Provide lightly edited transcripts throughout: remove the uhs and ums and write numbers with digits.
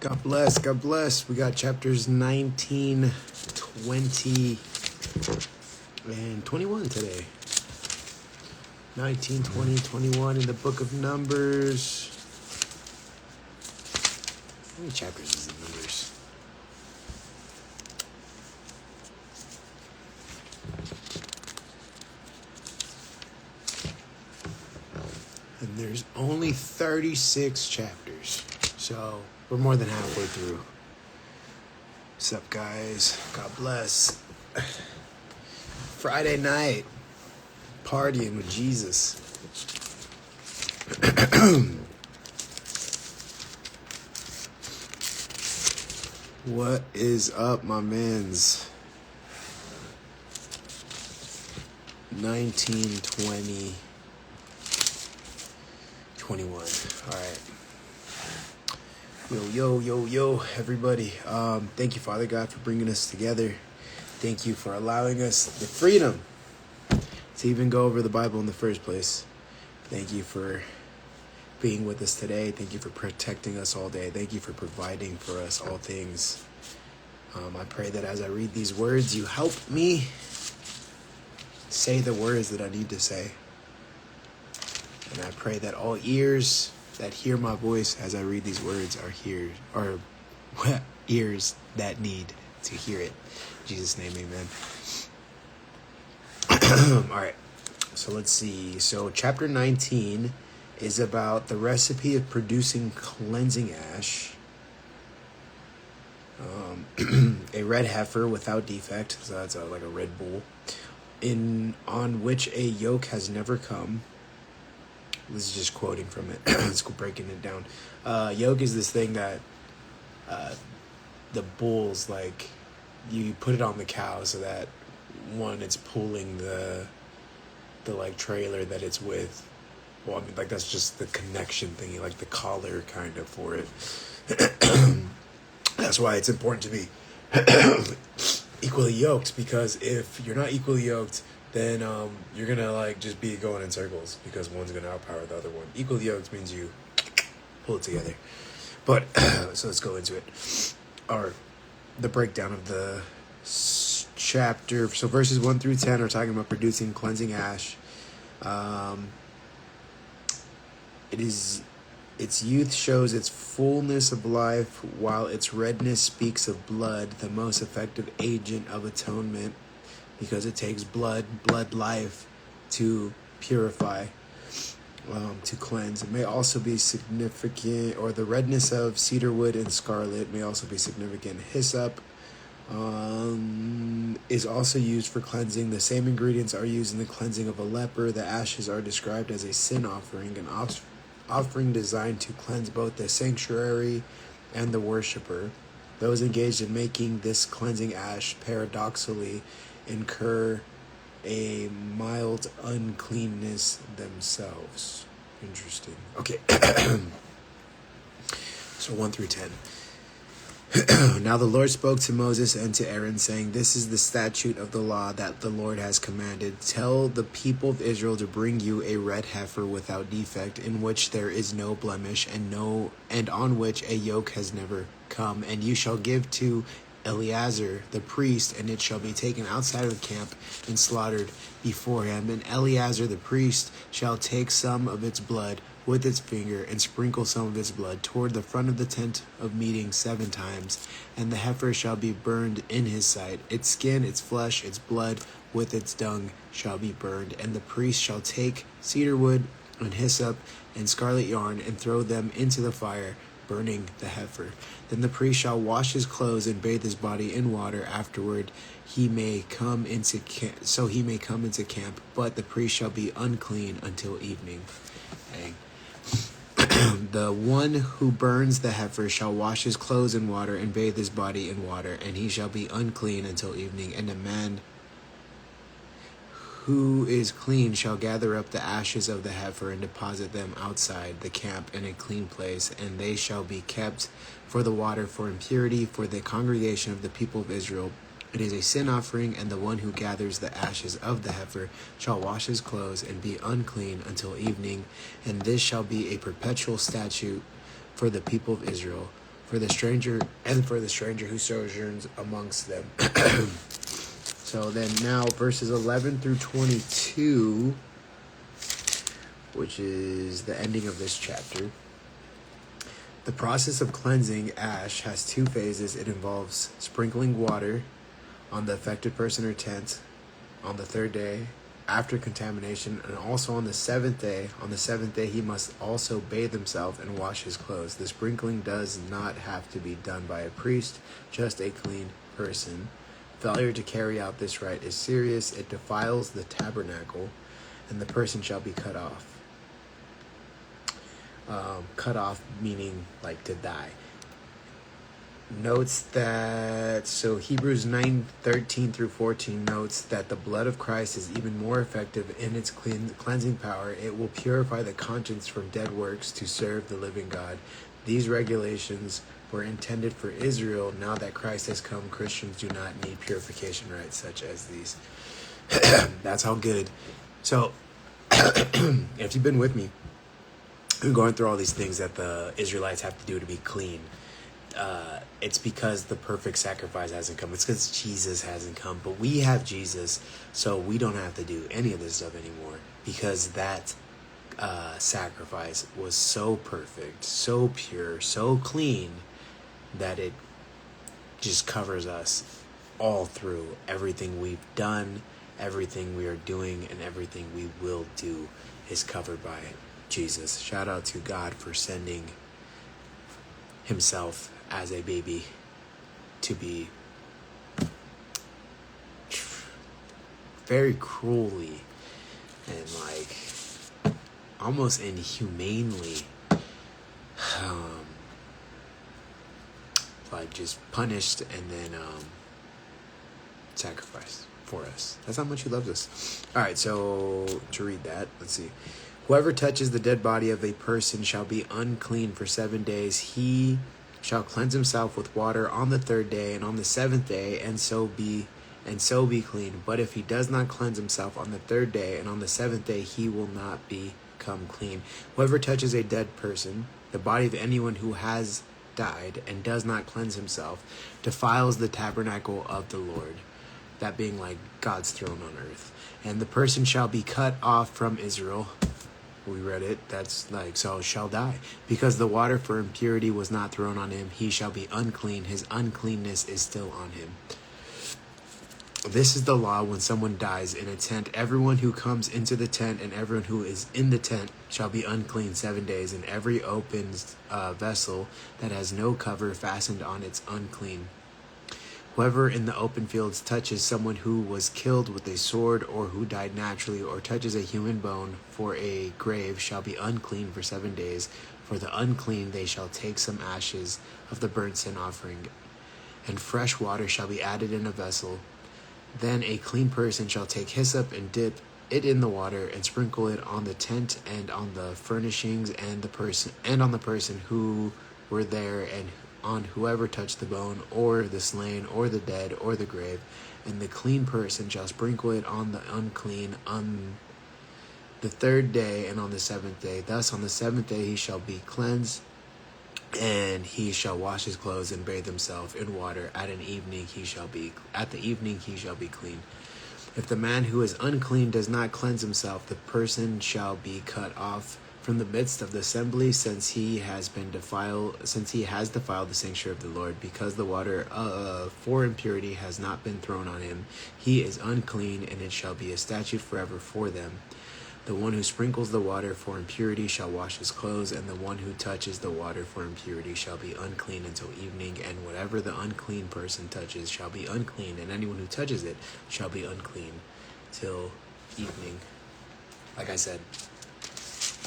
God bless. God bless. We got chapters 19, 20, and 21 today. 19, 20, 21 in the book of Numbers. How many chapters is it, Numbers? And there's only 36 chapters. So we're more than halfway through. What's up, guys? God bless. Friday night. Partying with Jesus. What is up, my mans? 19, 20, 21. All right. Yo, everybody. Thank you, Father God, for bringing us together. Thank you for allowing us the freedom to even go over the Bible in the first place. Thank you for being with us today. Thank you for protecting us all day. Thank you for providing for us all things. I pray that as I read these words, you help me say the words that I need to say. And I pray that all ears that hear my voice as I read these words are ears that need to hear it. In Jesus' name, amen. All right, so let's see. So chapter 19 is about the recipe of producing cleansing ash. A red heifer without defect, so that's like a red bull, on which a yoke has never come. This is just quoting from it. Let's go breaking it down. Yoke is this thing that the bulls, like, you put it on the cow so that one, it's pulling the like trailer that it's with. Well, I mean, like, that's just the connection thingy, like the collar kind of for it. That's why it's important to be equally yoked, because if you're not equally yoked, then you're gonna like just be going in circles because one's gonna outpower the other one. Equally yoked means you pull it together. But so let's go into it. Or the breakdown of the chapter. So verses 1 through 10 are talking about producing cleansing ash. Its youth shows its fullness of life, while its redness speaks of blood, the most effective agent of atonement, because it takes blood life to purify, to cleanse. It may also be significant, or the redness of cedar wood and scarlet may also be significant. Hyssop is also used for cleansing. The same ingredients are used in the cleansing of a leper. The ashes are described as a sin offering, an offering designed to cleanse both the sanctuary and the worshiper. Those engaged in making this cleansing ash paradoxically incur a mild uncleanness themselves. Interesting. Okay. So 1 through 10. Now the Lord spoke to Moses and to Aaron, saying, "This is the statute of the law that the Lord has commanded. Tell the people of Israel to bring you a red heifer without defect, in which there is no blemish, and on which a yoke has never come. And you shall give to Eleazar the priest, and it shall be taken outside of the camp and slaughtered before him. And Eleazar the priest shall take some of its blood with its finger and sprinkle some of its blood toward the front of the tent of meeting 7 times. And the heifer shall be burned in his sight. Its skin, its flesh, its blood with its dung shall be burned. And the priest shall take cedar wood and hyssop and scarlet yarn and throw them into the fire, burning the heifer. Then the priest shall wash his clothes and bathe his body in water. Afterward he may come into camp, but the priest shall be unclean until evening." Dang. The one who burns the heifer shall wash his clothes in water and bathe his body in water, and he shall be unclean until evening. And the man who is clean shall gather up the ashes of the heifer and deposit them outside the camp in a clean place, and they shall be kept for the water for impurity for the congregation of the people of Israel. It is a sin offering, and the one who gathers the ashes of the heifer shall wash his clothes and be unclean until evening. And this shall be a perpetual statute for the people of Israel. for the stranger who sojourns amongst them. So then now verses 11 through 22, which is the ending of this chapter. The process of cleansing ash has two phases. It involves sprinkling water on the affected person or tent on the third day after contamination, and also on the seventh day. On the seventh day, he must also bathe himself and wash his clothes. The sprinkling does not have to be done by a priest, just a clean person. Failure to carry out this rite is serious. It defiles the tabernacle, and the person shall be cut off. Cut off meaning like to die. Notes that, so Hebrews 9:13 through 14 notes that the blood of Christ is even more effective in its cleansing power. It will purify the conscience from dead works to serve the living God. These regulations were intended for Israel. Now that Christ has come, Christians do not need purification rites such as these. That's how good. So, if you've been with me, we're going through all these things that the Israelites have to do to be clean. It's because the perfect sacrifice hasn't come. It's because Jesus hasn't come. But we have Jesus, so we don't have to do any of this stuff anymore. Because that sacrifice was so perfect, so pure, so clean, that it just covers us all through. Everything we've done, everything we are doing, and everything we will do is covered by Jesus. Shout out to God for sending himself as a baby to be very cruelly and like almost inhumanely like just punished and then sacrificed for us. That's how much he loves us. All right, so to read that, let's see. Whoever touches the dead body of a person shall be unclean for 7 days. He shall cleanse himself with water on the third day and on the seventh day, and so be clean. But if he does not cleanse himself on the third day and on the seventh day, he will not become clean. Whoever touches a dead person, the body of anyone who has died, and does not cleanse himself, defiles the tabernacle of the Lord, that being like God's throne on earth. And the person shall be cut off from Israel. We read it. That's like, so shall die. Because the water for impurity was not thrown on him, he shall be unclean. His uncleanness is still on him. This is the law when someone dies in a tent. Everyone who comes into the tent and everyone who is in the tent shall be unclean 7 days, and every open vessel that has no cover fastened on it's unclean. Whoever in the open fields touches someone who was killed with a sword or who died naturally, or touches a human bone for a grave, shall be unclean for 7 days. For the unclean they shall take some ashes of the burnt sin offering, and fresh water shall be added in a vessel. Then a clean person shall take hyssop and dip it in the water and sprinkle it on the tent and on the furnishings and on the person who were there, and on whoever touched the bone or the slain or the dead or the grave. And the clean person shall sprinkle it on the unclean on the third day and on the seventh day. Thus on the seventh day he shall be cleansed, and he shall wash his clothes and bathe himself in water. At the evening he shall be clean. If the man who is unclean does not cleanse himself, the person shall be cut off from the midst of the assembly, since he has defiled the sanctuary of the Lord, because the water for impurity has not been thrown on him. He is unclean, and it shall be a statute forever for them. The one who sprinkles the water for impurity shall wash his clothes, and the one who touches the water for impurity shall be unclean until evening. And whatever the unclean person touches shall be unclean, and anyone who touches it shall be unclean till evening. Like I said,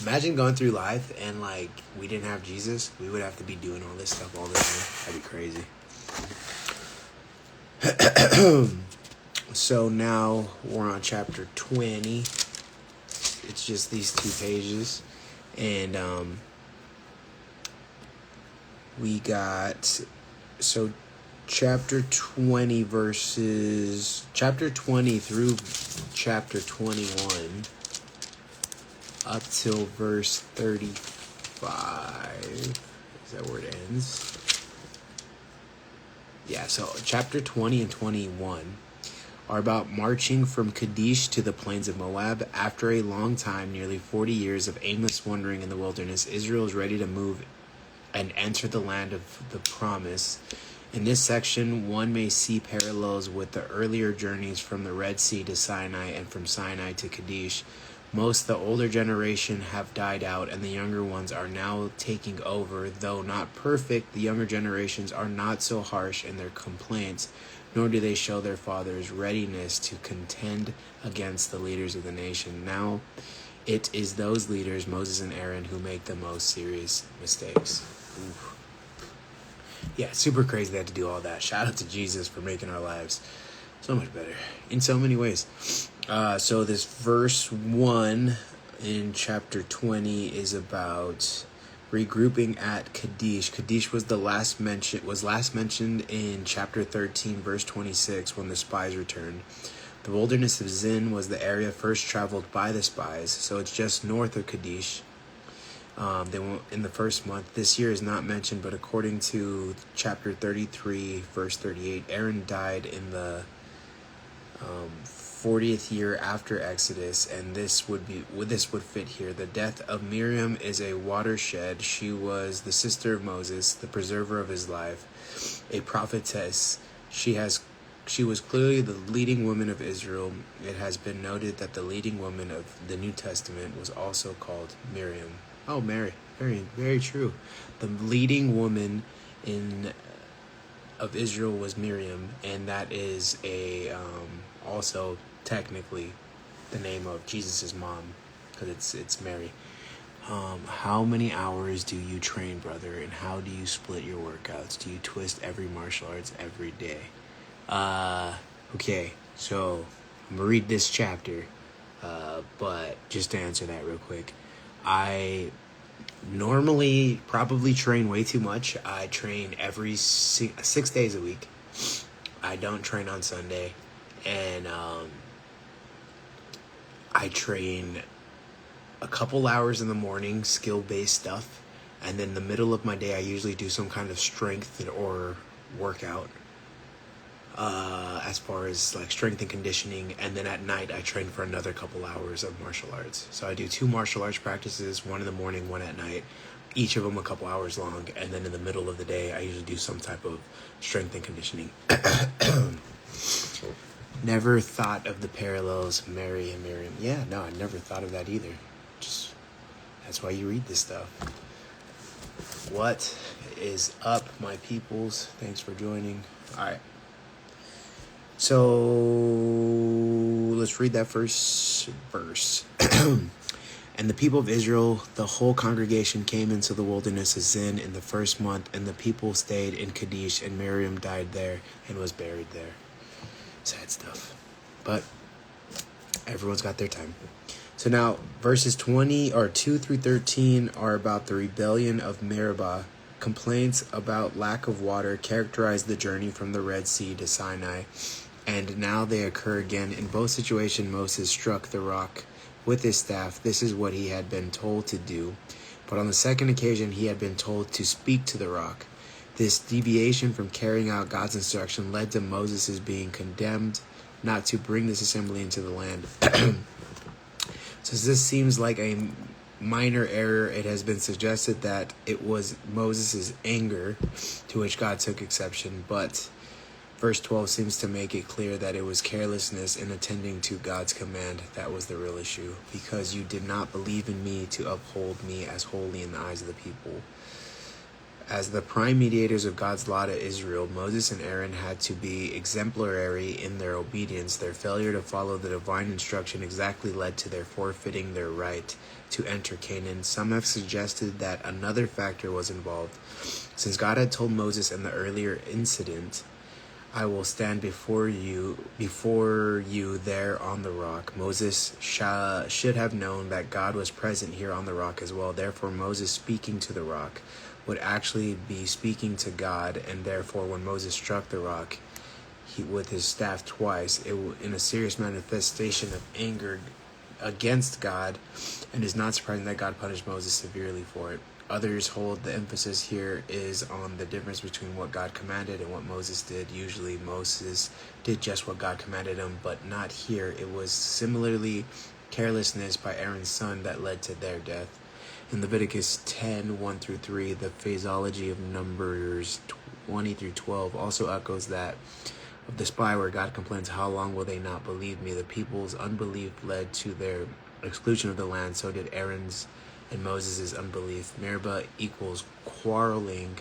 imagine going through life and like we didn't have Jesus. We would have to be doing all this stuff all the time. That'd be crazy. So now we're on chapter 20. It's just these 2 pages. And we got, so chapter 20 through chapter 21 up till verse 35. Is that where it ends? Yeah, so chapter 20 and 21 are about marching from Kadesh to the plains of Moab. After a long time, nearly 40 years of aimless wandering in the wilderness, Israel is ready to move and enter the land of the promise. In this section, one may see parallels with the earlier journeys from the Red Sea to Sinai and from Sinai to Kadesh. Most of the older generation have died out, and the younger ones are now taking over. Though not perfect, the younger generations are not so harsh in their complaints, nor do they show their fathers' readiness to contend against the leaders of the nation. Now, it is those leaders, Moses and Aaron, who make the most serious mistakes. Oof. Yeah, super crazy they had to do all that. Shout out to Jesus for making our lives so much better in so many ways. So this verse 1 in chapter 20 is about regrouping at Kadesh. Kadesh was last mentioned in chapter 13, verse 26, when the spies returned. The wilderness of Zin was the area first traveled by the spies, so it's just north of Kadesh. They went in the first month. This year is not mentioned, but according to chapter 33, verse 38, Aaron died in the 40th year after Exodus, and this would fit here. The death of Miriam is a watershed. She was the sister of Moses, the preserver of his life, a prophetess. She was clearly the leading woman of Israel. It has been noted that the leading woman of the New Testament was also called Miriam. Oh, Mary. Very, very true. The leading woman of Israel was Miriam, and that is also technically the name of Jesus' mom, because it's Mary. How many hours do you train, brother, and how do you split your workouts? Do you twist every martial arts every day? Okay, so I'm gonna read this chapter, but just to answer that real quick, I normally probably train way too much. I train every 6 days a week. I don't train on Sunday, and I train a couple hours in the morning, skill-based stuff, and then the middle of my day I usually do some kind of strength or workout, as far as like strength and conditioning, and then at night I train for another couple hours of martial arts. So I do 2 martial arts practices, one in the morning, one at night, each of them a couple hours long, and then in the middle of the day I usually do some type of strength and conditioning. Never thought of the parallels, Mary and Miriam. Yeah, no, I never thought of that either. Just that's why you read this stuff. What is up, my peoples? Thanks for joining. All right. So let's read that first verse. And the people of Israel, the whole congregation, came into the wilderness of Zin in the first month, and the people stayed in Kadesh, and Miriam died there and was buried there. Sad stuff. But everyone's got their time. So now verses 2 through 13 are about the rebellion of Meribah. Complaints about lack of water characterized the journey from the Red Sea to Sinai, and now they occur again. In both situations, Moses struck the rock with his staff. This is what he had been told to do. But on the second occasion, he had been told to speak to the rock. This deviation from carrying out God's instruction led to Moses being condemned not to bring this assembly into the land. So this seems like a minor error. It has been suggested that it was Moses' anger to which God took exception, but verse 12 seems to make it clear that it was carelessness in attending to God's command that was the real issue. Because you did not believe in me to uphold me as holy in the eyes of the people. As the prime mediators of God's law to Israel, Moses and Aaron had to be exemplary in their obedience. Their failure to follow the divine instruction exactly led to their forfeiting their right to enter Canaan. Some have suggested that another factor was involved. Since God had told Moses in the earlier incident, I will stand before you there on the rock. Moses should have known that God was present here on the rock as well. Therefore, Moses speaking to the rock would actually be speaking to God, and therefore when Moses struck the rock with his staff twice, in a serious manifestation of anger against God, and it's not surprising that God punished Moses severely for it. Others hold the emphasis here is on the difference between what God commanded and what Moses did. Usually Moses did just what God commanded him, but not here. It was similarly carelessness by Aaron's son that led to their death. In Leviticus 10:1-3, the phraseology of Numbers 20-12 also echoes that of the spy, where God complains, "How long will they not believe me?" The people's unbelief led to their exclusion of the land. So did Aaron's and Moses' unbelief. Meribah equals quarreling.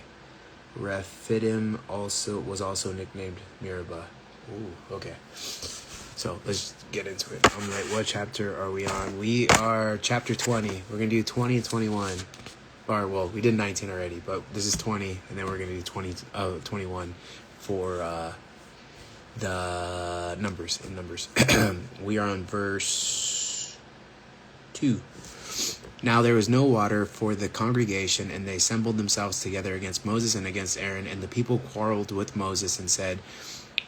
Rephidim was also nicknamed Meribah. Ooh, okay. So let's get into it. I'm like, what chapter are we on? We are chapter 20. We're going to do 20 and 21. Or, well, we did 19 already, but this is 20, and then we're going to do 21 for the numbers. We are on verse 2. Now there was no water for the congregation, and they assembled themselves together against Moses and against Aaron. And the people quarreled with Moses and said,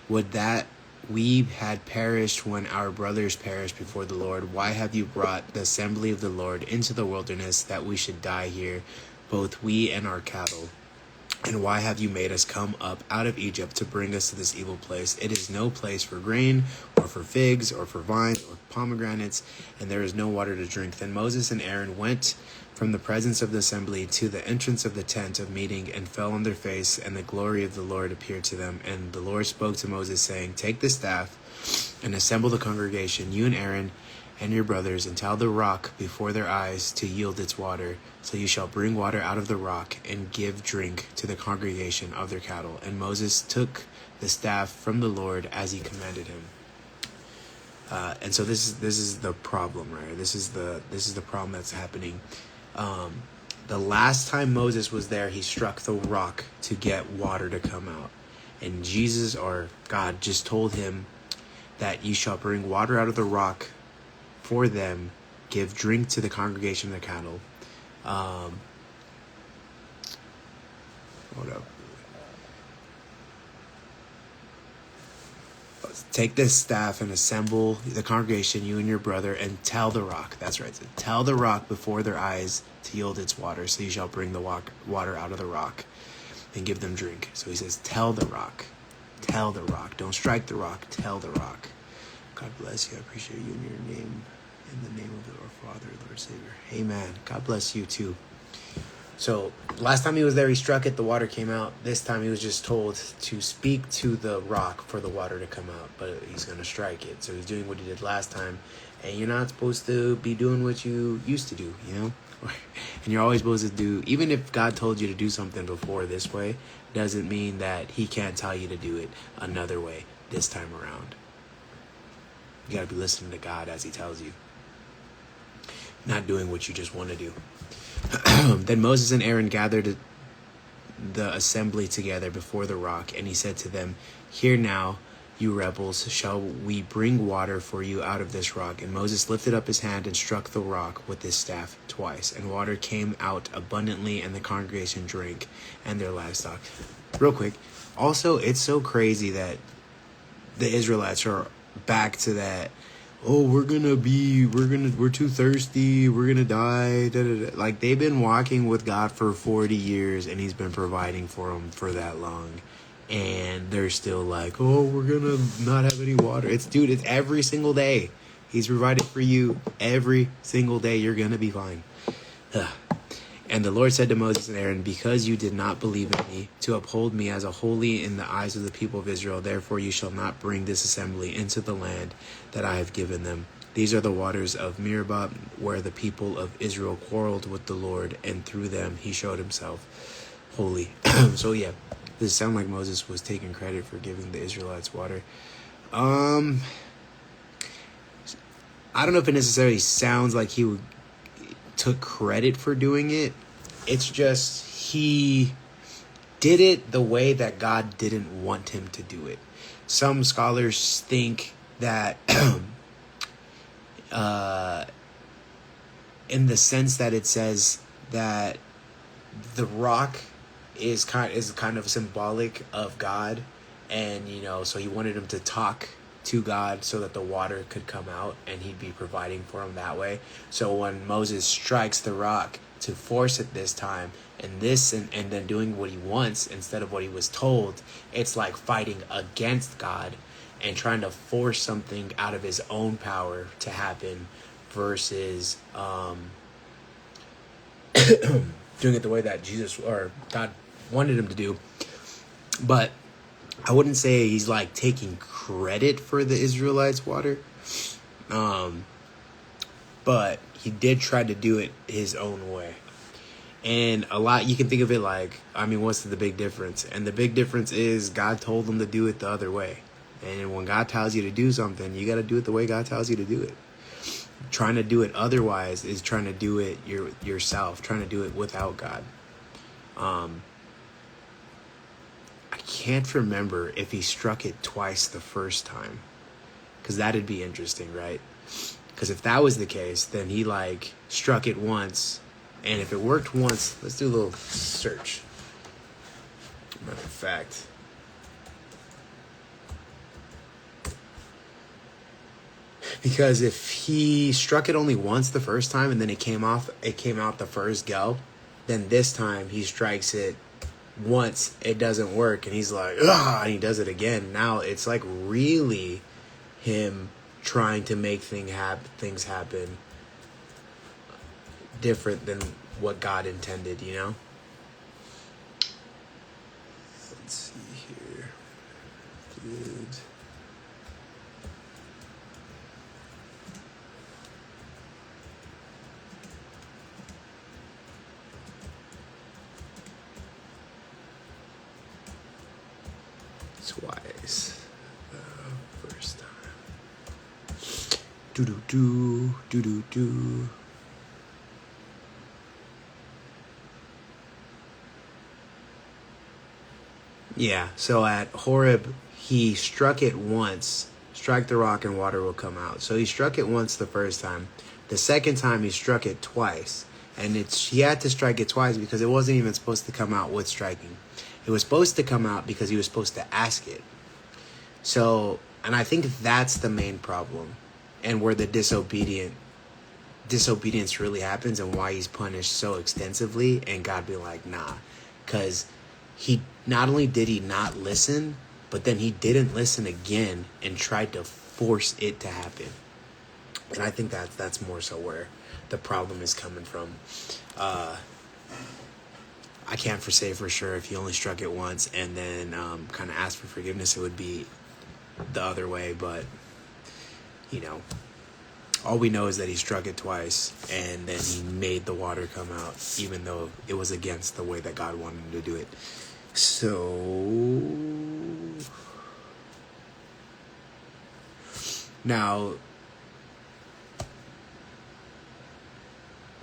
"Would that we had perished when our brothers perished before the Lord. Why have you brought the assembly of the Lord into the wilderness, that we should die here, both we and our cattle? And why have you made us come up out of Egypt to bring us to this evil place? It is no place for grain, or for figs, or for vines, or pomegranates, and there is no water to drink." Then Moses and Aaron went from the presence of the assembly to the entrance of the tent of meeting, and fell on their face, and the glory of the Lord appeared to them. And the Lord spoke to Moses, saying, "Take the staff, and assemble the congregation, you and Aaron, and your brothers, and tell the rock before their eyes to yield its water. So you shall bring water out of the rock, and give drink to the congregation of their cattle." And Moses took the staff from the Lord as he commanded him. And so this is the problem, right? This is the problem that's happening. The last time Moses was there, he struck the rock to get water to come out, and Jesus, or God, just told him that you shall bring water out of the rock for them, give drink to the congregation of the cattle. Hold up. Take this staff and assemble the congregation, you and your brother, and tell the rock. That's right. Tell the rock before their eyes to yield its water. So you shall bring the water out of the rock and give them drink. So he says, tell the rock. Tell the rock. Don't strike the rock. Tell the rock. God bless you. I appreciate you in your name. In the name of our Father, Lord Savior. Amen. God bless you too. So last time he was there, he struck it. The water came out. This time he was just told to speak to the rock for the water to come out. But he's going to strike it. So he's doing what he did last time. And you're not supposed to be doing what you used to do, you know? And you're always supposed to do, even if God told you to do something before this way, doesn't mean that he can't tell you to do it another way this time around. You got to be listening to God as he tells you. Not doing what you just want to do. Then Moses and Aaron gathered the assembly together before the rock, and he said to them, "Hear now, you rebels, shall we bring water for you out of this rock?" And Moses lifted up his hand and struck the rock with his staff twice, and water came out abundantly, and the congregation drank, and their livestock. Real quick, also, it's so crazy that the Israelites are back to that, oh, we're too thirsty, we're gonna die, da, da, da. Like, they've been walking with God for 40 years, and he's been providing for them for that long, and they're still like, oh, we're gonna not have any water. It's every single day. He's provided for you every single day. You're gonna be fine. Ugh. And the Lord said to Moses and Aaron, "Because you did not believe in me, to uphold me as a holy in the eyes of the people of Israel, therefore you shall not bring this assembly into the land that I have given them. These are the waters of Meribah, where the people of Israel quarreled with the Lord, and through them he showed himself holy." So yeah, does it sound like Moses was taking credit for giving the Israelites water? I don't know if it necessarily sounds like he took credit for doing it. It's just he did it the way that God didn't want him to do it. Some scholars think that in the sense that it says that the rock is kind of symbolic of God, and so he wanted him to talk to God so that the water could come out, and he'd be providing for him that way. So when Moses strikes the rock, to force it this time, and then doing what he wants instead of what he was told. It's like fighting against God and trying to force something out of his own power to happen versus doing it the way that Jesus or God wanted him to do. But I wouldn't say he's like taking credit for the Israelites' water. But he did try to do it his own way. And a lot, you can think of it like, I mean, what's the big difference? And the big difference is God told him to do it the other way. And when God tells you to do something, you got to do it the way God tells you to do it. Trying to do it otherwise is trying to do it yourself, trying to do it without God. I can't remember if he struck it twice the first time, because that'd be interesting, right? Because if that was the case, then he like struck it once, and if it worked once, let's do a little search. Matter of fact, because if he struck it only once the first time and then it came out the first go, then this time he strikes it once, it doesn't work, and he's like, ah, and he does it again. Now it's like really him trying to make things happen different than what God intended, you know? Let's see here. Good. Twice. First time. Do. Yeah, so at Horeb, he struck it once. Strike the rock and water will come out. So he struck it once the first time. The second time he struck it twice. And he had to strike it twice because it wasn't even supposed to come out with striking. It was supposed to come out because he was supposed to ask it. So, and I think that's the main problem, and where the disobedience really happens, and why he's punished so extensively, and God be like, nah, because he not only did he not listen, but then he didn't listen again and tried to force it to happen. And I think that's more so where the problem is coming from. I can't say for sure if he only struck it once and then kind of asked for forgiveness, it would be the other way. But, you know, all we know is that he struck it twice and then he made the water come out, even though it was against the way that God wanted him to do it. So now,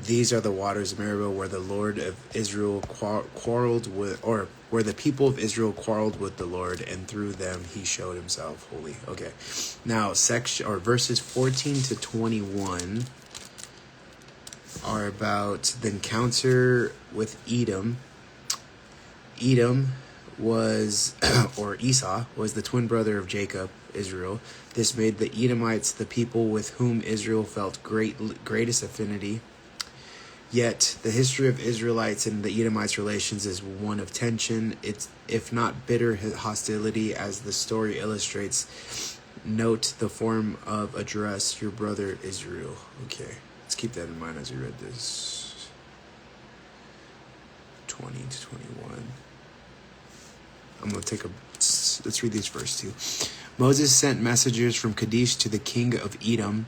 these are the waters of Meribah, where the Lord of Israel quarreled with, or where the people of Israel quarreled with the Lord, and through them he showed himself holy. Okay, now verses 14 to 21 are about the encounter with Edom. Edom was, or Esau, was the twin brother of Jacob, Israel. This made the Edomites the people with whom Israel felt greatest affinity. Yet the history of Israelites and the Edomites' relations is one of tension, if not bitter hostility, as the story illustrates. Note the form of address, your brother Israel. Okay, let's keep that in mind as we read this. 20 to 21. Let's read these first two. Moses sent messengers from Kadesh to the king of Edom.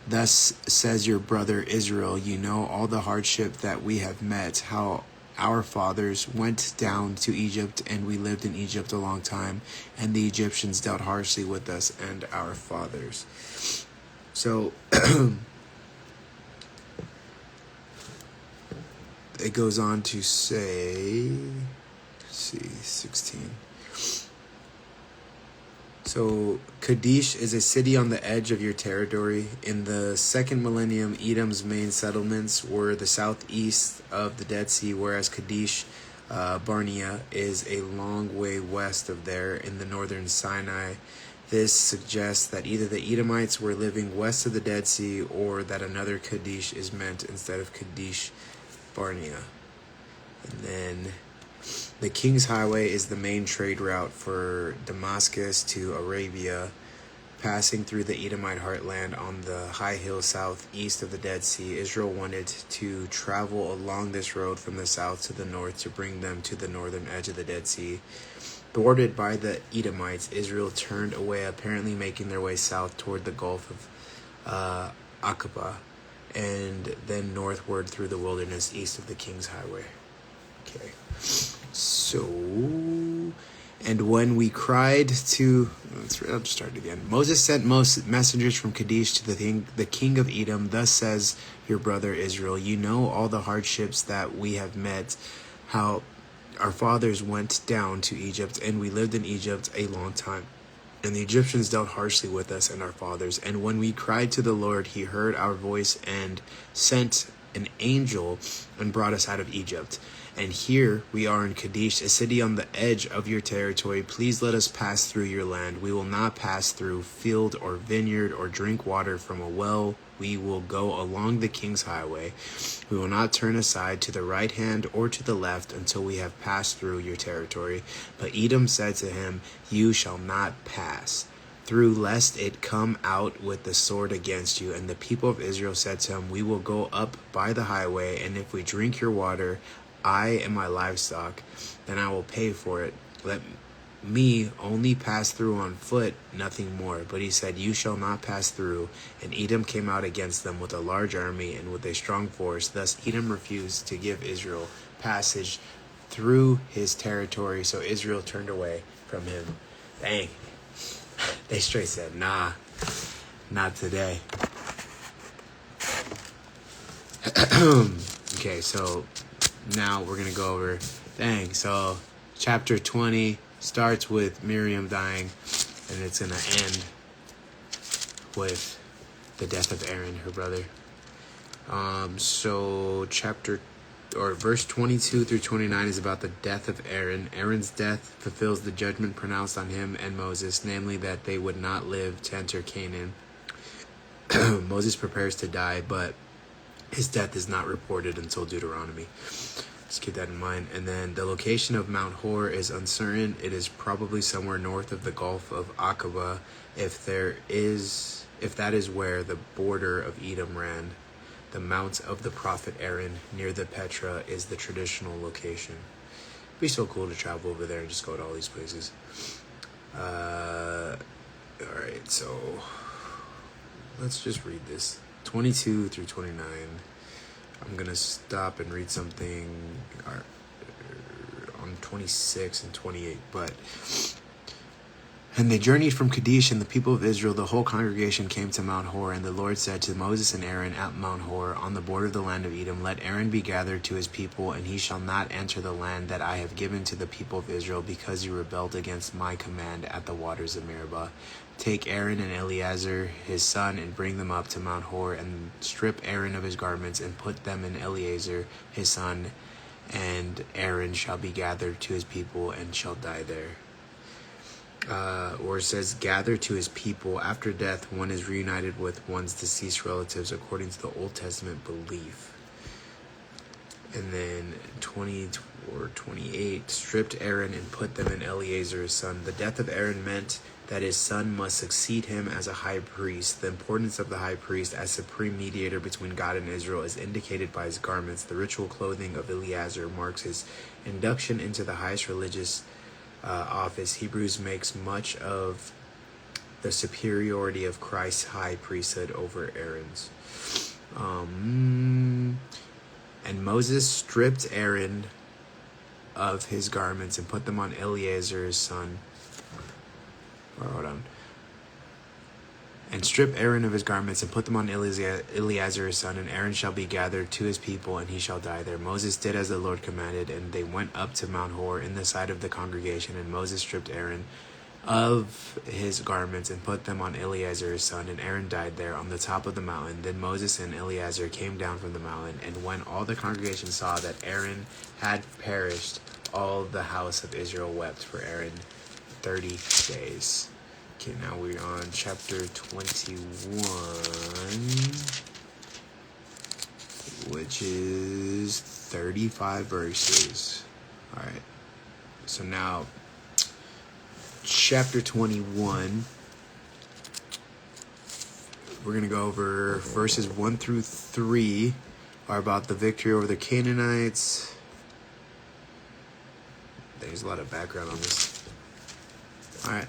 Thus says your brother Israel, you know all the hardship that we have met, how our fathers went down to Egypt, and we lived in Egypt a long time, and the Egyptians dealt harshly with us and our fathers. So it goes on to say, 16. So Kadesh is a city on the edge of your territory. In the second millennium, Edom's main settlements were the southeast of the Dead Sea, whereas Kadesh Barnea is a long way west of there in the northern Sinai. This suggests that either the Edomites were living west of the Dead Sea, or that another Kadesh is meant instead of Kadesh Barnea. And then the King's Highway is the main trade route for Damascus to Arabia, passing through the Edomite heartland on the high hill southeast of the Dead Sea. Israel wanted to travel along this road from the south to the north to bring them to the northern edge of the Dead Sea. Thwarted by the Edomites, Israel turned away, apparently making their way south toward the Gulf of Aqaba, and then northward through the wilderness east of the King's Highway. Okay. So, and when we cried to, I'll start again. Moses sent messengers from Kadesh to the king of Edom. Thus says your brother Israel, you know all the hardships that we have met, how our fathers went down to Egypt, and we lived in Egypt a long time. And the Egyptians dealt harshly with us and our fathers. And when we cried to the Lord, he heard our voice and sent an angel and brought us out of Egypt. And here we are in Kadesh, a city on the edge of your territory. Please let us pass through your land. We will not pass through field or vineyard or drink water from a well. We will go along the King's Highway. We will not turn aside to the right hand or to the left until we have passed through your territory. But Edom said to him, you shall not pass through, lest it come out with the sword against you. And the people of Israel said to him, we will go up by the highway, and if we drink your water, I and my livestock, then I will pay for it. Let me only pass through on foot, nothing more. But he said, you shall not pass through. And Edom came out against them with a large army and with a strong force. Thus Edom refused to give Israel passage through his territory, so Israel turned away from him. Dang. They straight said, nah, not today. Okay, so now we're going to go over, so chapter 20 starts with Miriam dying, and it's going to end with the death of Aaron, her brother. So verse 22 through 29 is about the death of Aaron. Aaron's death fulfills the judgment pronounced on him and Moses, namely that they would not live to enter Canaan. Moses prepares to die, but his death is not reported until Deuteronomy. Just keep that in mind. And then the location of Mount Hor is uncertain. It is probably somewhere north of the Gulf of Aqaba, if that is where the border of Edom ran. The Mount of the prophet Aaron near the Petra is the traditional location. It'd be so cool to travel over there and just go to all these places. Alright, so let's just read this. 22 through 29. I'm going to stop and read something on 26 and 28. And they journeyed from Kadesh, and the people of Israel, the whole congregation, came to Mount Hor. And the Lord said to Moses and Aaron at Mount Hor, on the border of the land of Edom, let Aaron be gathered to his people, and he shall not enter the land that I have given to the people of Israel, because you rebelled against my command at the waters of Meribah. Take Aaron and Eleazar his son, and bring them up to Mount Hor, and strip Aaron of his garments, and put them in Eleazar his son, and Aaron shall be gathered to his people, and shall die there. Or it says, gather to his people. After death, one is reunited with one's deceased relatives according to the Old Testament belief. And then 20 or 28, stripped Aaron and put them in Eleazar his son. The death of Aaron meant that his son must succeed him as a high priest. The importance of the high priest as supreme mediator between God and Israel is indicated by his garments. The ritual clothing of Eleazar marks his induction into the highest religious office. Hebrews makes much of the superiority of Christ's high priesthood over Aaron's. And Moses stripped Aaron of his garments and put them on Eleazar his son. And strip Aaron of his garments and put them on Eleazar his son, and Aaron shall be gathered to his people, and he shall die there. Moses did as the Lord commanded, and they went up to Mount Hor in the sight of the congregation, and Moses stripped Aaron of his garments and put them on Eleazar his son, and Aaron died there on the top of the mountain. Then Moses and Eleazar came down from the mountain, and when all the congregation saw that Aaron had perished, all the house of Israel wept for Aaron 30 days. Okay, now we're on chapter 21, which is 35 verses. All right. So now, chapter 21. We're going to go over verses 1 through 3 are about the victory over the Canaanites. There's a lot of background on this. All right.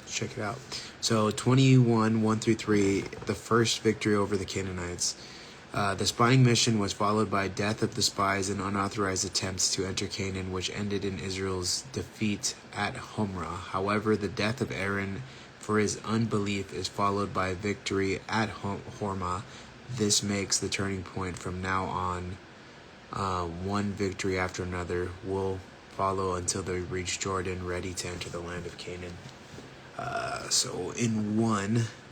Check it out. So 21, 1 through 3, the first victory over the Canaanites. The spying mission was followed by death of the spies and unauthorized attempts to enter Canaan, which ended in Israel's defeat at Hormah. However, the death of Aaron for his unbelief is followed by victory at Hormah. This makes the turning point. From now on, one victory after another will follow until they reach Jordan, ready to enter the land of Canaan. So in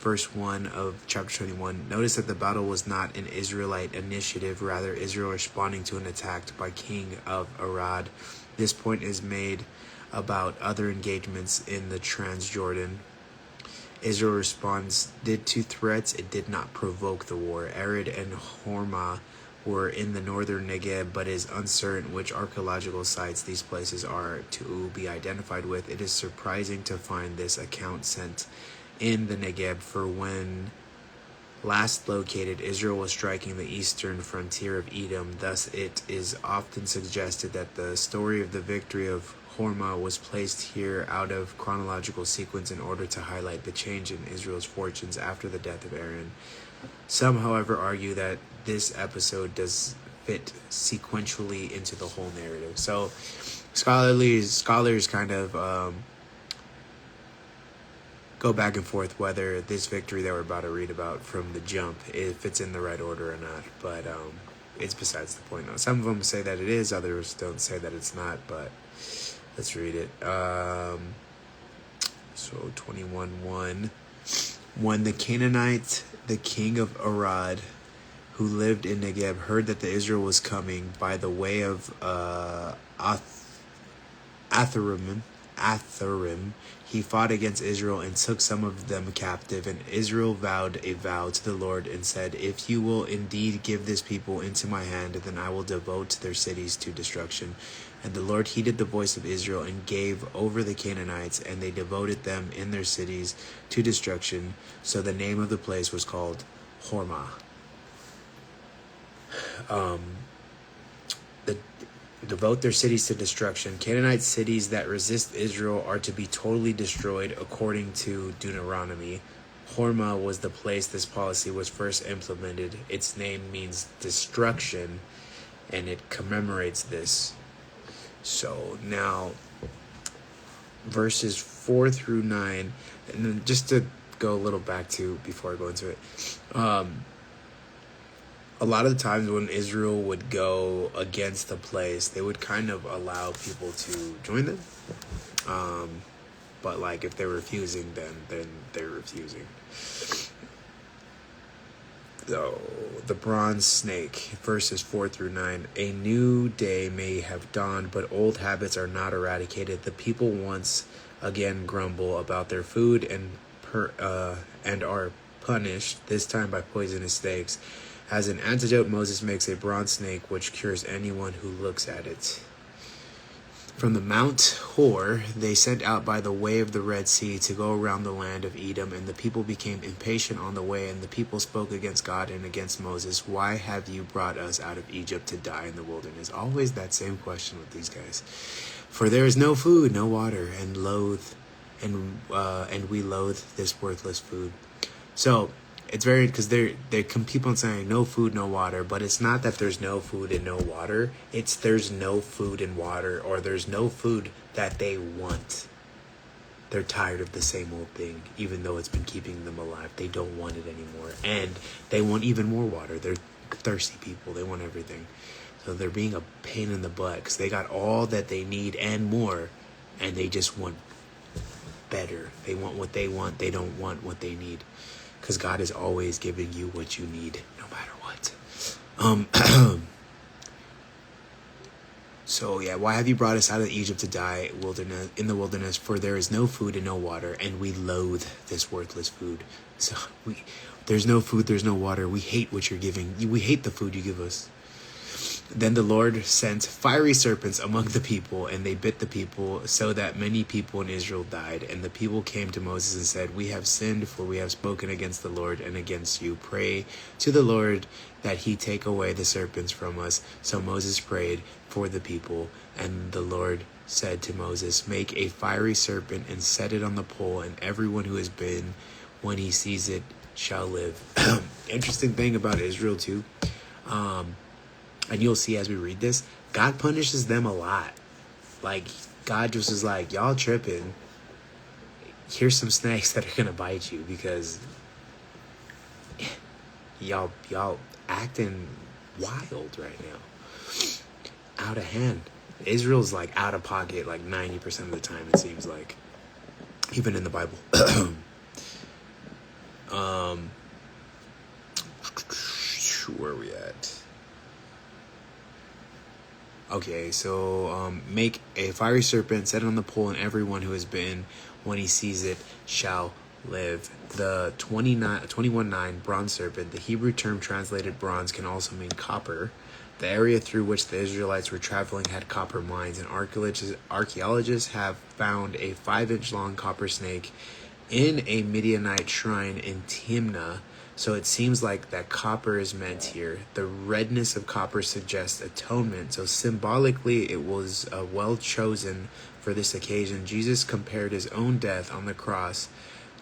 verse 1 of chapter 21, notice that the battle was not an Israelite initiative, rather Israel responding to an attack by king of Arad. This point is made about other engagements in the Transjordan. Israel responds did to threats, it did not provoke the war. Arad and Hormah were in the northern Negev, but it is uncertain which archaeological sites these places are to be identified with. It is surprising to find this account sent in the Negev, for when last located, Israel was striking the eastern frontier of Edom. Thus, it is often suggested that the story of the victory of Hormah was placed here out of chronological sequence in order to highlight the change in Israel's fortunes after the death of Aaron. Some, however, argue that this episode does fit sequentially into the whole narrative. So, scholars kind of go back and forth whether this victory that we're about to read about from the jump, if it's in the right order or not. But it's besides the point. Now, some of them say that it is, others don't say that it's not. But let's read it. So 21:1. When the Canaanite, the king of Arad, who lived in Negev, heard that the Israel was coming by the way of Atharim, he fought against Israel and took some of them captive. And Israel vowed a vow to the Lord and said, if you will indeed give this people into my hand, then I will devote their cities to destruction. And the Lord heeded the voice of Israel and gave over the Canaanites, and they devoted them in their cities to destruction. So the name of the place was called Hormah. Devote their cities to destruction. Canaanite cities that resist Israel are to be totally destroyed, according to Deuteronomy. Hormah was the place this policy was first implemented. Its name means destruction, and it commemorates this. So now, verses 4 through 9, and then just to go a little back to before I go into it, a lot of the times when Israel would go against the place, they would kind of allow people to join them. But like if they're refusing, then they're refusing. So the bronze snake, verses 4 through 9. A new day may have dawned, but old habits are not eradicated. The people once again grumble about their food and are punished, this time by poisonous snakes. As an antidote, Moses makes a bronze snake which cures anyone who looks at it. From the Mount Hor, they sent out by the way of the Red Sea to go around the land of Edom, and the people became impatient on the way, and the people spoke against God and against Moses. Why have you brought us out of Egypt to die in the wilderness? Always that same question with these guys. For there is no food, no water, and we loathe this worthless food. So it's very, because they keep on saying no food, no water, but it's not that there's no food and no water. It's there's no food and water, or there's no food that they want. They're tired of the same old thing, even though it's been keeping them alive. They don't want it anymore, and they want even more water. They're thirsty people. They want everything. So they're being a pain in the butt because they got all that they need and more, and they just want better. They want what they want. They don't want what they need. Because God is always giving you what you need, no matter what. So yeah, why have you brought us out of Egypt to die in the wilderness? For there is no food and no water, and we loathe this worthless food. So there's no food, there's no water. We hate what you're giving. We hate the food you give us. Then the Lord sent fiery serpents among the people, and they bit the people, so that many people in Israel died. And the people came to Moses and said, "We have sinned, for we have spoken against the Lord and against you. Pray to the Lord that he take away the serpents from us." So Moses prayed for the people, and the Lord said to Moses, "Make a fiery serpent and set it on the pole, and everyone who has been, when he sees it, shall live." Interesting thing about Israel too, and you'll see as we read this, God punishes them a lot. Like, God just is like, y'all tripping. Here's some snakes that are gonna bite you because y'all acting wild right now, out of hand. Israel's like out of pocket like 90% of the time, it seems like, even in the Bible. Where are we at? Okay, so make a fiery serpent, set it on the pole, and everyone who has been, when he sees it, shall live. The 21:9 bronze serpent, the Hebrew term translated bronze, can also mean copper. The area through which the Israelites were traveling had copper mines, and archaeologists have found a 5-inch long copper snake in a Midianite shrine in Timnah. So it seems like that copper is meant here. The redness of copper suggests atonement. So symbolically, it was well chosen for this occasion. Jesus compared his own death on the cross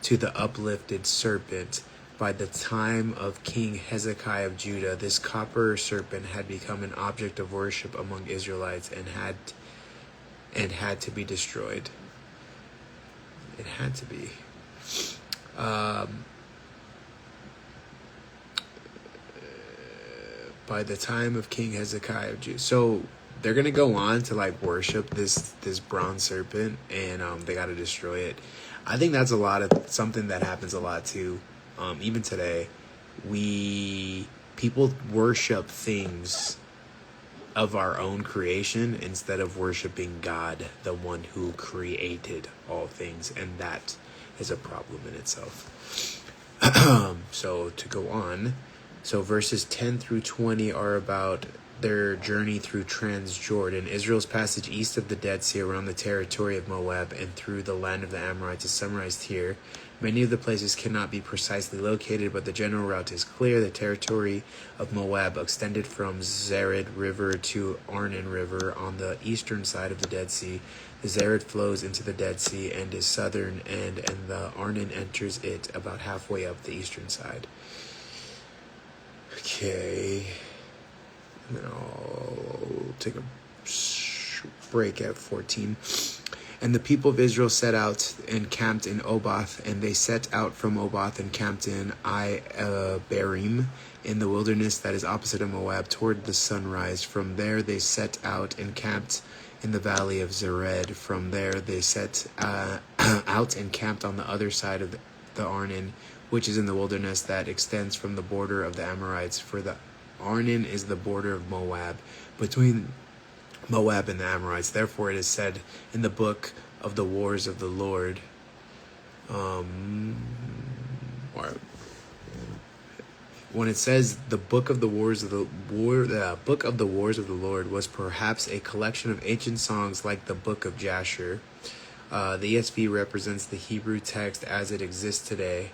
to the uplifted serpent. By the time of King Hezekiah of Judah, this copper serpent had become an object of worship among Israelites and had to be destroyed. It had to be. By the time of King Hezekiah of Judah. So they're going to go on to like worship this bronze serpent, and they got to destroy it. I think that's something that happens a lot too. Even today, people worship things of our own creation instead of worshiping God, the one who created all things, and that is a problem in itself. So to go on, so verses 10 through 20 are about their journey through Transjordan, Israel's passage east of the Dead Sea around the territory of Moab and through the land of the Amorites is summarized here. Many of the places cannot be precisely located, but the general route is clear. The territory of Moab extended from Zered River to Arnon River on the eastern side of the Dead Sea. The Zered flows into the Dead Sea and is southern end, and the Arnon enters it about halfway up the eastern side. Okay. And then I'll take a break at 14. And the people of Israel set out and camped in Oboth, and they set out from Oboth and camped in Barim in the wilderness that is opposite of Moab toward the sunrise. From there they set out and camped in the valley of Zered. From there they set out and camped on the other side of the Arnon, which is in the wilderness that extends from the border of the Amorites. For the Arnon is the border of Moab, between Moab and the Amorites. Therefore it is said in the book of the wars of the Lord, when it says the book of the wars of the Lord was perhaps a collection of ancient songs like the book of Jasher. The ESV represents the Hebrew text as it exists today.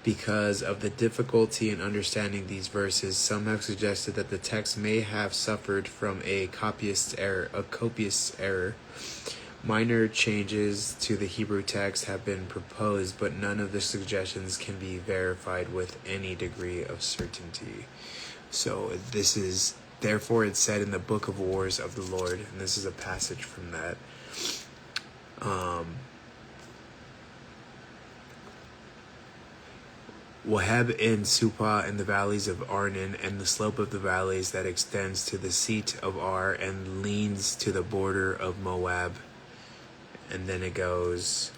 Because of the difficulty in understanding these verses, some have suggested that the text may have suffered from a copious error. Minor changes to the Hebrew text have been proposed, but none of the suggestions can be verified with any degree of certainty. So this is, therefore it's said in the book of wars of the Lord, and this is a passage from that. Waheb and Supah in the valleys of Arnon, and the slope of the valleys that extends to the seat of Ar and leans to the border of Moab. And then it goes,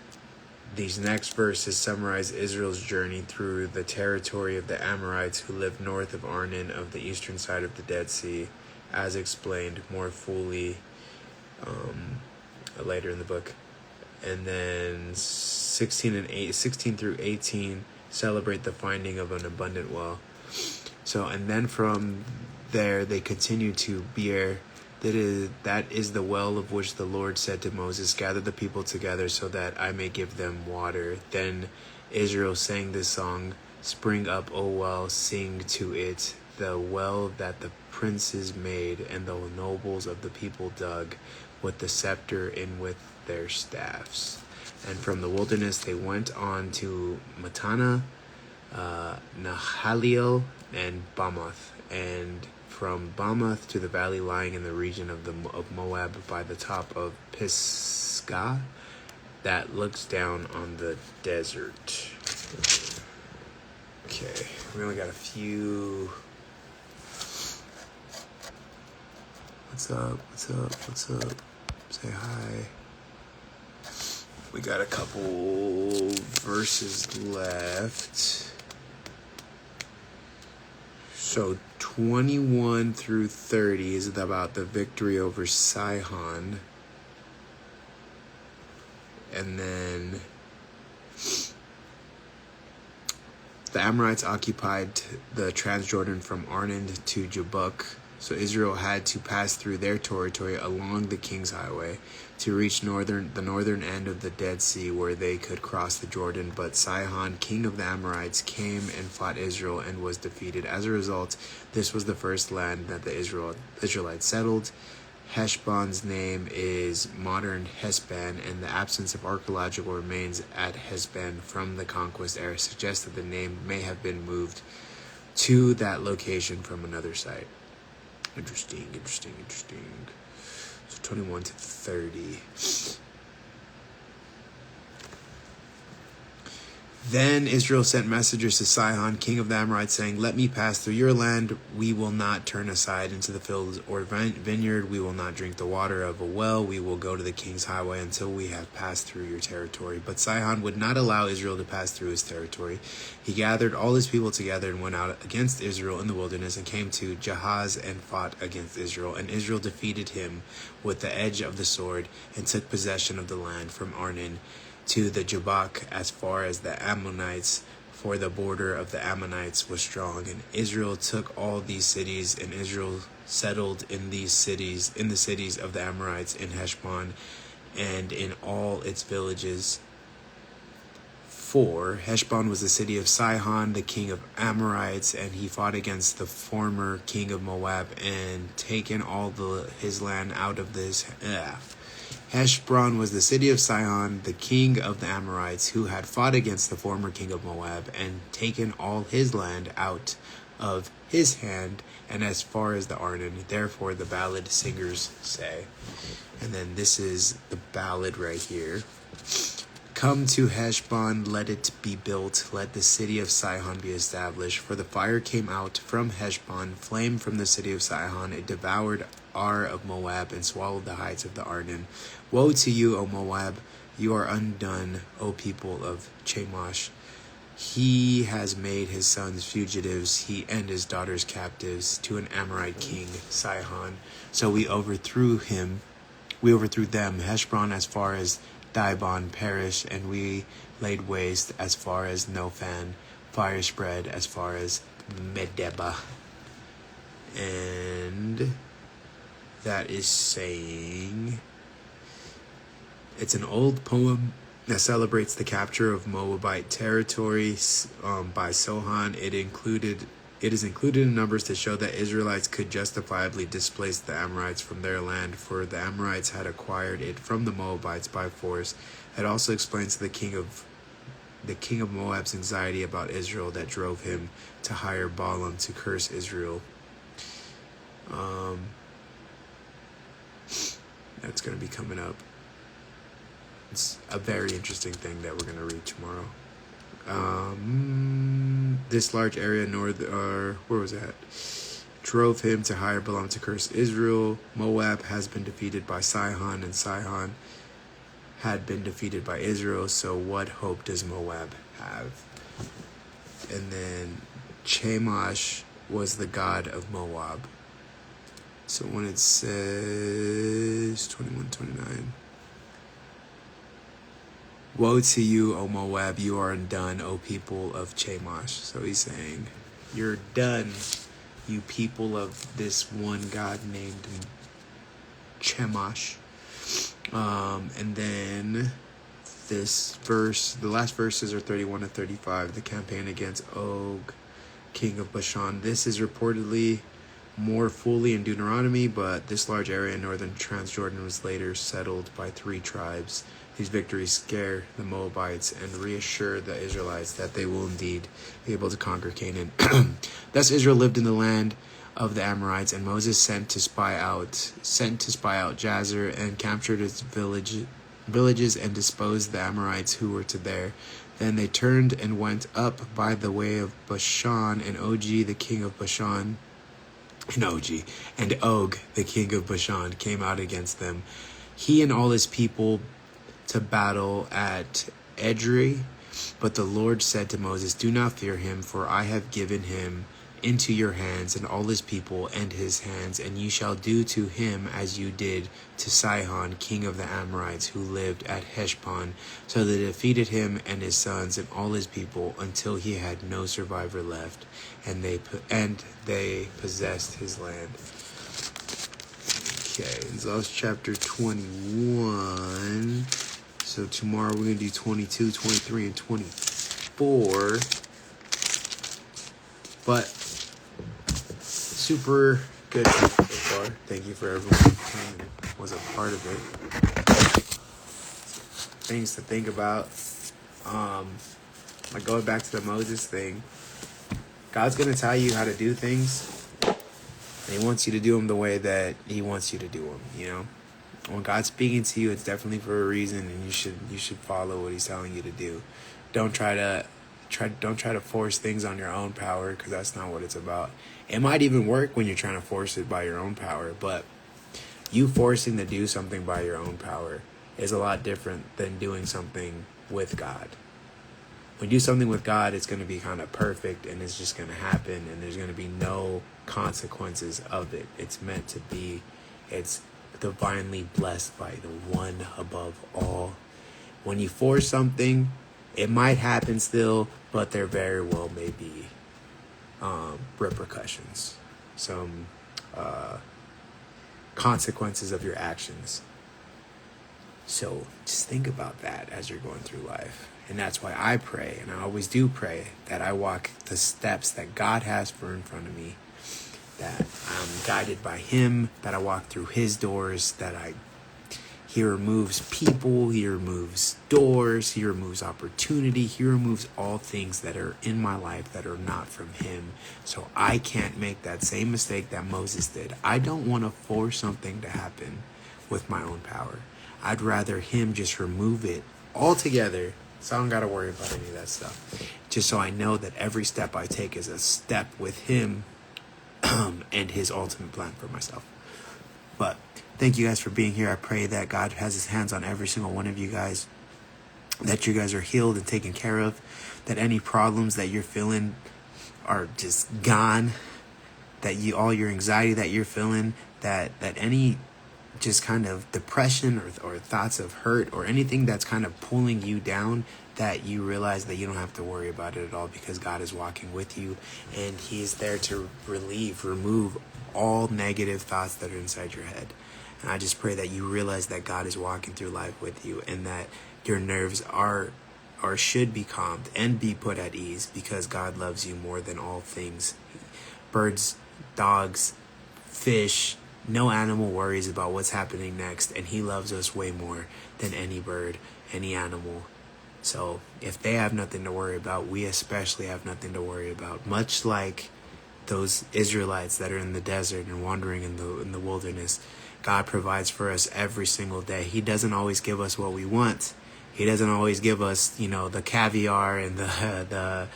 these next verses summarize Israel's journey through the territory of the Amorites who lived north of Arnon of the eastern side of the Dead Sea, as explained more fully later in the book. And then 16 through 18 celebrate the finding of an abundant well. So, and then from there they continued to bear. That is the well of which the Lord said to Moses, gather the people together so that I may give them water. Then Israel sang this song, spring up, O well, sing to it, the well that the princes made and the nobles of the people dug with the scepter and with their staffs. And from the wilderness they went on to Matana, Nahaliel, and Bamoth, and from Bamoth to the valley lying in the region of Moab by the top of Pisgah that looks down on the desert. Okay, we only got a few. What's up? What's up? What's up? Say hi. We got a couple verses left. So 21 through 30 is about the victory over Sihon. And then the Amorites occupied the Transjordan from Arnon to Jabbok. So Israel had to pass through their territory along the King's Highway to reach the northern end of the Dead Sea, where they could cross the Jordan. But Sihon, king of the Amorites, came and fought Israel and was defeated. As a result, this was the first land that the Israelites settled. Heshbon's name is modern Heshbon, and the absence of archaeological remains at Heshbon from the conquest era suggests that the name may have been moved to that location from another site. Interesting. So 21 to 30. Then Israel sent messengers to Sihon, king of the Amorites, saying, let me pass through your land. We will not turn aside into the fields or vineyard. We will not drink the water of a well. We will go to the King's Highway until we have passed through your territory. But Sihon would not allow Israel to pass through his territory. He gathered all his people together and went out against Israel in the wilderness and came to Jahaz and fought against Israel. And Israel defeated him with the edge of the sword and took possession of the land from Arnon to the Jabbok as far as the Ammonites, for the border of the Ammonites was strong. And Israel took all these cities, and Israel settled in the cities of the Amorites in Heshbon and in all its villages. For Heshbon was the city of Sihon, the king of Amorites, and he fought against the former king of Moab and taken all his land out of this. Heshbon was the city of Sihon, the king of the Amorites, who had fought against the former king of Moab and taken all his land out of his hand and as far as the Arnon. Therefore the ballad singers say. And then this is the ballad right here. Come to Heshbon, let it be built, let the city of Sihon be established. For the fire came out from Heshbon, flame from the city of Sihon. It devoured Ar of Moab and swallowed the heights of the Arnon. Woe to you, O Moab! You are undone, O people of Chemosh. He has made his sons fugitives, he and his daughters captives, to an Amorite king, Sihon. So we overthrew them. Heshbon as far as Dibon perished, and we laid waste as far as Nophan. Fire spread as far as Medeba. And that is saying, it's an old poem that celebrates the capture of Moabite territory by Sohan. It is included in Numbers to show that Israelites could justifiably displace the Amorites from their land, for the Amorites had acquired it from the Moabites by force. It also explains the king of Moab's anxiety about Israel that drove him to hire Balaam to curse Israel. That's going to be coming up. It's a very interesting thing that we're going to read tomorrow. This large area where was that? Drove him to hire Balaam to curse Israel. Moab has been defeated by Sihon, and Sihon had been defeated by Israel. So what hope does Moab have? And then Chemosh was the god of Moab. So when it says 21:29. Woe to you, O Moab, you are undone, O people of Chemosh. So he's saying, you're done. you people of this one God named Chemosh. And then this verse, the last verses are 31 to 35, the campaign against Og, king of Bashan. This is reportedly more fully in Deuteronomy, but this large area in northern Transjordan was later settled by 3 tribes. These victories scare the Moabites and reassure the Israelites that they will indeed be able to conquer Canaan. Thus Israel lived in the land of the Amorites, and Moses sent to spy out Jazer and captured its villages and disposed the Amorites who were there. Then they turned and went up by the way of Bashan, and Og, the king of Bashan, and Og, the king of Bashan, came out against them, he and all his people, to battle at Edrei. But the Lord said to Moses, do not fear him, for I have given him into your hands, and all his people and his hands, and you shall do to him as you did to Sihon, king of the Amorites, who lived at Heshbon. So they defeated him and his sons and all his people until he had no survivor left, and they possessed his land. Okay, so that's chapter 21. So tomorrow we're going to do 22, 23, and 24. But super good so far. Thank you for everyone who was a part of it. Things to think about. Like going back to the Moses thing. God's going to tell you how to do things. And he wants you to do them the way that he wants you to do them, you know? When God's speaking to you, it's definitely for a reason, and you should follow what he's telling you to do. Don't try to force things on your own power, because that's not what it's about. It might even work when you're trying to force it by your own power, but you forcing to do something by your own power is a lot different than doing something with God. When you do something with God, it's going to be kind of perfect, and it's just going to happen, and there's going to be no consequences of it. It's meant to be. It's divinely blessed by the one above all. When you force something, it might happen still, but there very well may be repercussions, some consequences of your actions. So just think about that as you're going through life. And that's why I pray, and I always do pray, that I walk the steps that God has for in front of me, that I'm guided by him, that I walk through his doors, that he removes people, he removes doors, he removes opportunity, he removes all things that are in my life that are not from him. So I can't make that same mistake that Moses did. I don't want to force something to happen with my own power. I'd rather him just remove it altogether, so I don't got to worry about any of that stuff. Just so I know that every step I take is a step with him and his ultimate plan for myself. But thank you guys for being here. I pray that God has his hands on every single one of you guys, that you guys are healed and taken care of, that any problems that you're feeling are just gone, that all your anxiety that you're feeling, that any just kind of depression or thoughts of hurt or anything that's kind of pulling you down, that you realize that you don't have to worry about it at all, because God is walking with you, and he is there to remove all negative thoughts that are inside your head. And I just pray that you realize that God is walking through life with you, and that your nerves are or should be calmed and be put at ease, because God loves you more than all things. Birds, dogs, fish, no animal worries about what's happening next, and he loves us way more than any bird, any animal. So if they have nothing to worry about, we especially have nothing to worry about. Much like those Israelites that are in the desert and wandering in the wilderness, God provides for us every single day. He doesn't always give us what we want. He doesn't always give us, the caviar and the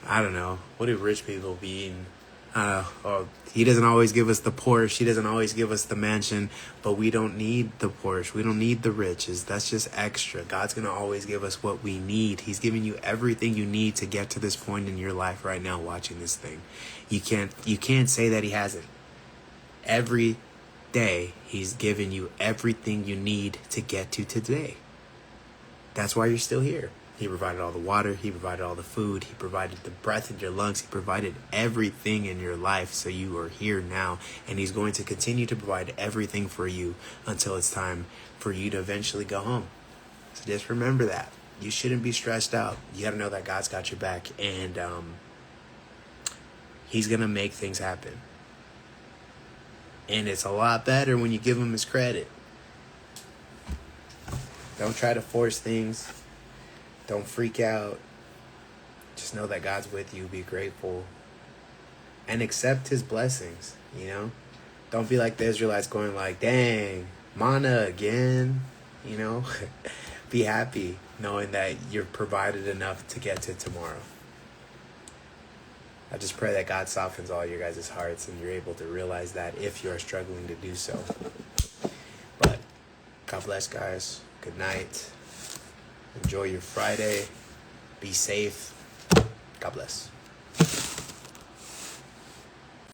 I don't know, what do rich people be eating? He doesn't always give us the Porsche. He doesn't always give us the mansion, but we don't need the Porsche. We don't need the riches. That's just extra. God's going to always give us what we need. He's giving you everything you need to get to this point in your life right now watching this thing. You can't say that he hasn't. Every day he's given you everything you need to get to today. That's why you're still here. He provided all the water. He provided all the food. He provided the breath in your lungs. He provided everything in your life so you are here now. And he's going to continue to provide everything for you until it's time for you to eventually go home. So just remember that. You shouldn't be stressed out. You got to know that God's got your back. And he's going to make things happen. And it's a lot better when you give him his credit. Don't try to force things. Don't freak out. Just know that God's with you. Be grateful. And accept his blessings, you know? Don't be like the Israelites going like, dang, manna again, you know? Be happy knowing that you're provided enough to get to tomorrow. I just pray that God softens all your guys' hearts and you're able to realize that if you're struggling to do so. But God bless, guys. Good night. Enjoy your Friday. Be safe. God bless.